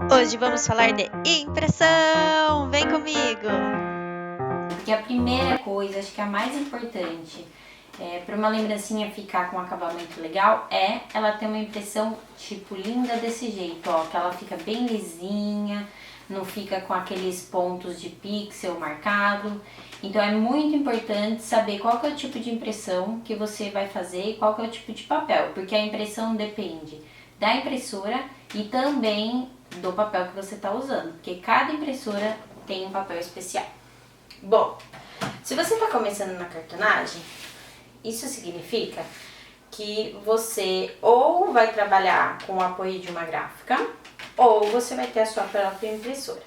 Hoje vamos falar de impressão! Vem comigo! Que a primeira coisa, acho que a mais importante para uma lembrancinha ficar com um acabamento legal é ela ter uma impressão tipo linda desse jeito, ó, que ela fica bem lisinha, não fica com aqueles pontos de pixel marcado. Então é muito importante saber qual que é o tipo de impressão que você vai fazer e qual que é o tipo de papel, porque a impressão depende da impressora e também do papel que você está usando, porque cada impressora tem um papel especial. Bom, se você está começando na cartonagem, isso significa que você ou vai trabalhar com o apoio de uma gráfica ou você vai ter a sua própria impressora.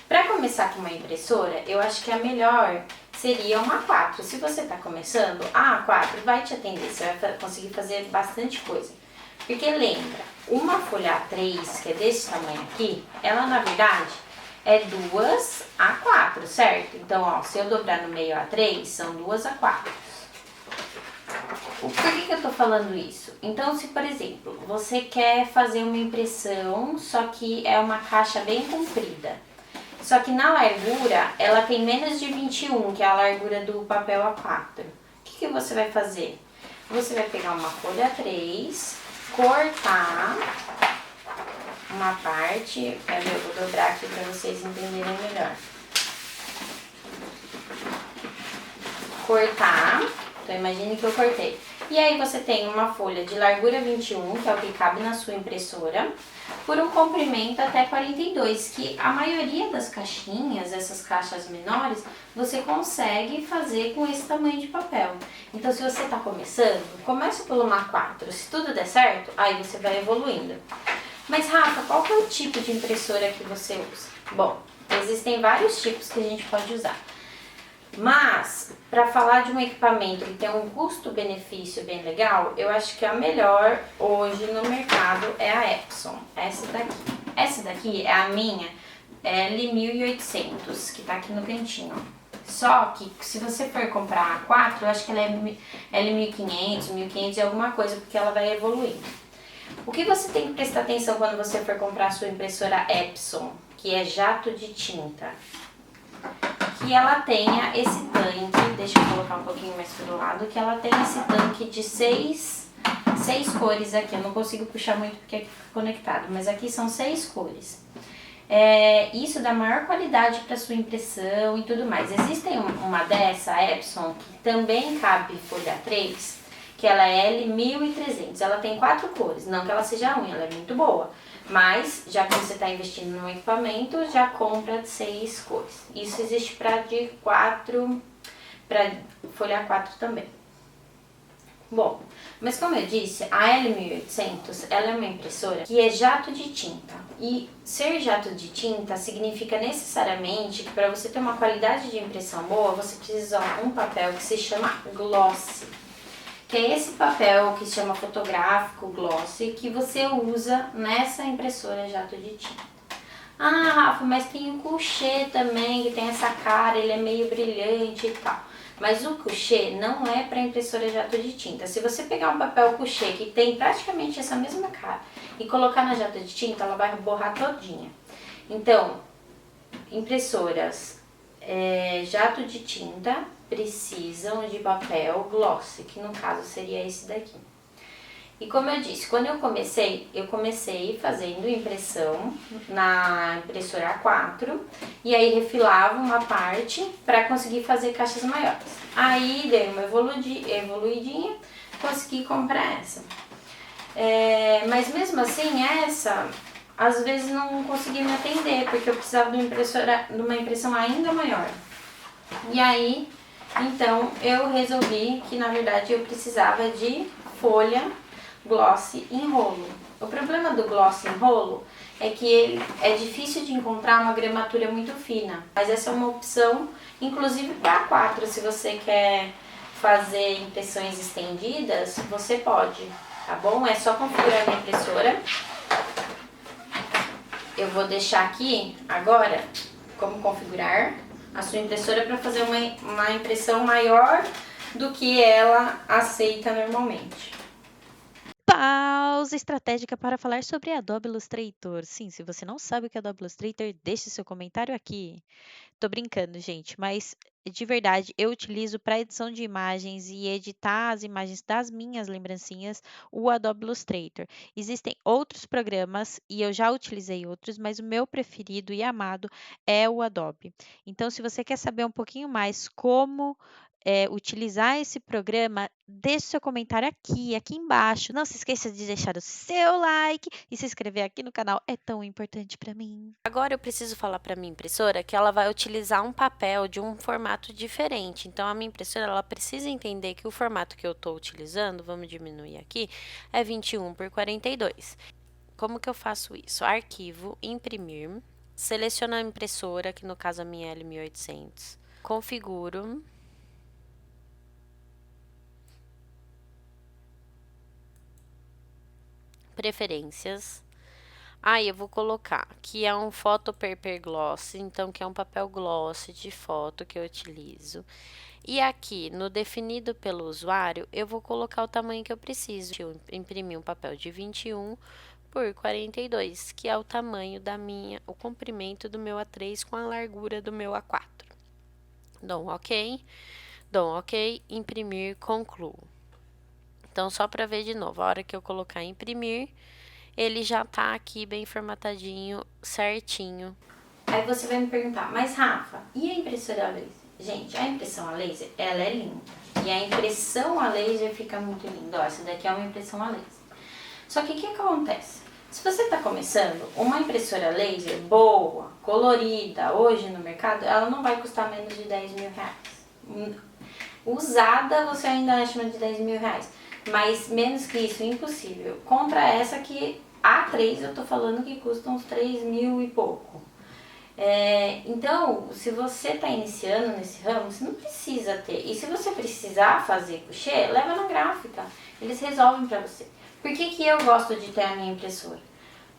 Para começar com uma impressora, eu acho que a melhor seria uma A4. Se você está começando, a A4 vai te atender, você vai conseguir fazer bastante coisa. Porque lembra, uma folha A3, que é desse tamanho aqui, ela na verdade é 2 A4, certo? Então, ó, se eu dobrar no meio A3, são 2 A4. Por que eu tô falando isso? Então, se por exemplo, você quer fazer uma impressão, só que é uma caixa bem comprida, só que na largura ela tem menos de 21, que é a largura do papel A4. O que você vai fazer? Você vai pegar uma folha A3, cortar uma parte, eu vou dobrar aqui para vocês entenderem melhor. Cortar, então imagine que eu cortei. E aí você tem uma folha de largura 21, que é o que cabe na sua impressora, por um comprimento até 42, que a maioria das caixinhas, essas caixas menores, você consegue fazer com esse tamanho de papel. Então se você está começando, comece pelo A4, se tudo der certo, aí você vai evoluindo. Mas Rafa, qual que é o tipo de impressora que você usa? Bom, existem vários tipos que a gente pode usar. Mas, para falar de um equipamento que tem um custo-benefício bem legal, eu acho que a melhor hoje no mercado é a Epson, essa daqui. Essa daqui é a minha L1800, que tá aqui no cantinho. Só que se você for comprar a 4, eu acho que ela é L1500, 1500 e alguma coisa, porque ela vai evoluindo. O que você tem que prestar atenção quando você for comprar a sua impressora Epson, que é jato de tinta? Que ela tenha esse tanque, deixa eu colocar um pouquinho mais pro lado, que ela tenha esse tanque de seis cores aqui. Eu não consigo puxar muito porque aqui fica conectado, mas aqui são 6 cores. Isso dá maior qualidade para sua impressão e tudo mais. Existem uma dessa, Epson, que também cabe folha 3, que ela é L1300. Ela tem 4 cores, não que ela seja ruim, ela é muito boa. Mas, já que você está investindo no equipamento, já compra de 6 cores. Isso existe para de 4, para folha 4 também. Bom, mas como eu disse, a L1800 ela é uma impressora que é jato de tinta. E ser jato de tinta significa necessariamente que para você ter uma qualidade de impressão boa, você precisa usar um papel que se chama gloss. Que é esse papel que se chama fotográfico gloss que você usa nessa impressora jato de tinta. Ah, Rafa, mas tem o couché também, que tem essa cara, ele é meio brilhante e tal. Mas o couché não é para impressora jato de tinta. Se você pegar um papel couché que tem praticamente essa mesma cara e colocar na jato de tinta, ela vai borrar todinha. Então, impressoras jato de tinta precisam de papel gloss, que no caso seria esse daqui. E como eu disse, quando eu comecei fazendo impressão na impressora A4 e aí refilava uma parte para conseguir fazer caixas maiores. Aí dei uma evoluidinha, consegui comprar essa. Mas mesmo assim, essa às vezes não conseguia me atender, porque eu precisava de uma impressão ainda maior. E aí, então, eu resolvi que na verdade eu precisava de folha gloss em rolo. O problema do gloss em rolo é que ele é difícil de encontrar uma gramatura muito fina, mas essa é uma opção, inclusive para A4, se você quer fazer impressões estendidas, você pode, tá bom? É só configurar a impressora. Eu vou deixar aqui agora como configurar a sua impressora para fazer uma impressão maior do que ela aceita normalmente. Pausa! pausa estratégica para falar sobre Adobe Illustrator. Sim, se você não sabe o que é Adobe Illustrator, deixe seu comentário aqui. Tô brincando, gente, mas de verdade eu utilizo para edição de imagens e editar as imagens das minhas lembrancinhas o Adobe Illustrator. Existem outros programas e eu já utilizei outros, mas o meu preferido e amado é o Adobe. Então, se você quer saber um pouquinho mais como utilizar esse programa, deixe seu comentário aqui embaixo. Não se esqueça de deixar o seu like e se inscrever aqui no canal, é tão importante para mim. Agora eu preciso falar para minha impressora que ela vai utilizar um papel de um formato diferente. Então, a minha impressora ela precisa entender que o formato que eu estou utilizando, vamos diminuir aqui, é 21 por 42. Como que eu faço isso? Arquivo, imprimir, seleciono a impressora, que no caso a minha é L1800, configuro, preferências. Aí eu vou colocar que é um Photo Paper Gloss, então que é um papel gloss de foto que eu utilizo. E aqui no definido pelo usuário, eu vou colocar o tamanho que eu preciso. Eu imprimi um papel de 21 por 42, que é o tamanho o comprimento do meu A3 com a largura do meu A4. Dou um ok, imprimir, concluo. Então, só para ver de novo, a hora que eu colocar imprimir, ele já tá aqui bem formatadinho, certinho. Aí você vai me perguntar, mas Rafa, e a impressora a laser? Gente, a impressão a laser, ela é linda. E a impressão a laser fica muito linda. Ó, essa daqui é uma impressão a laser. Só que o que acontece? Se você está começando, uma impressora laser boa, colorida, hoje no mercado, ela não vai custar menos de 10 mil reais. Usada, você ainda acha uma de 10 mil reais. Mas menos que isso, impossível. Contra essa que A3 eu tô falando que custa uns 3 mil e pouco. Então, se você está iniciando nesse ramo, você não precisa ter. E se você precisar fazer crochê, leva na gráfica. Eles resolvem para você. Por que eu gosto de ter a minha impressora?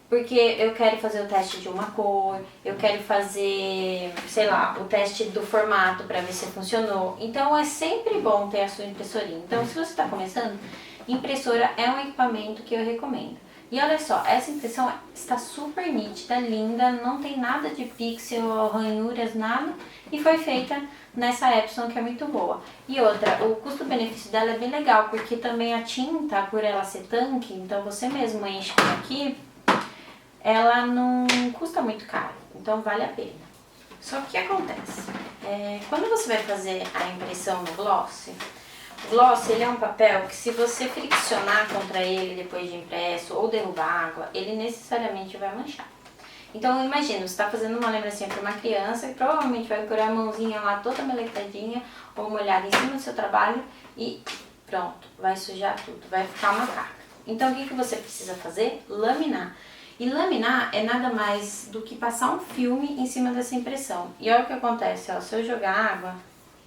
Porque eu quero fazer o teste de uma cor, eu quero fazer, sei lá, o teste do formato para ver se funcionou. Então, é sempre bom ter a sua impressorinha. Então, se você está começando, impressora é um equipamento que eu recomendo. E olha só, essa impressão está super nítida, linda, não tem nada de pixel, ranhuras, nada. E foi feita nessa Epson, que é muito boa. E outra, o custo-benefício dela é bem legal, porque também a tinta, por ela ser tanque, então você mesmo enche por aqui, ela não custa muito caro, então vale a pena. Só que o que acontece? Quando você vai fazer a impressão no gloss, o gloss ele é um papel que se você friccionar contra ele depois de impresso ou derrubar água, ele necessariamente vai manchar. Então imagina, você está fazendo uma lembrancinha para uma criança e provavelmente vai pôr a mãozinha lá toda melecadinha ou molhada em cima do seu trabalho e pronto, vai sujar tudo, vai ficar uma caca. Então o que você precisa fazer? Laminar. E laminar é nada mais do que passar um filme em cima dessa impressão. E olha o que acontece, ó, se eu jogar água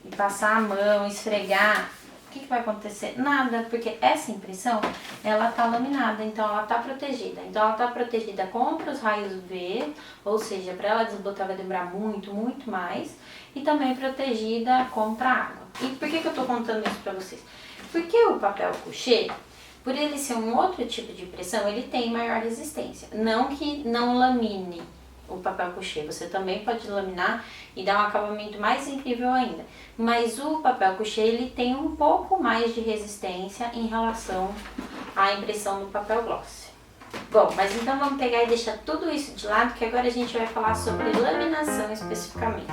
e passar a mão, esfregar, o que vai acontecer? Nada, porque essa impressão, ela tá laminada, então ela tá protegida. Então ela tá protegida contra os raios UV, ou seja, para ela desbotar vai demorar muito, muito mais. E também protegida contra a água. E por que eu tô contando isso pra vocês? Porque o papel couché, por ele ser um outro tipo de impressão, ele tem maior resistência. Não que não lamine o papel couché, você também pode laminar e dar um acabamento mais incrível ainda. Mas o papel couché, ele tem um pouco mais de resistência em relação à impressão do papel gloss. Bom, mas então vamos pegar e deixar tudo isso de lado, que agora a gente vai falar sobre laminação especificamente.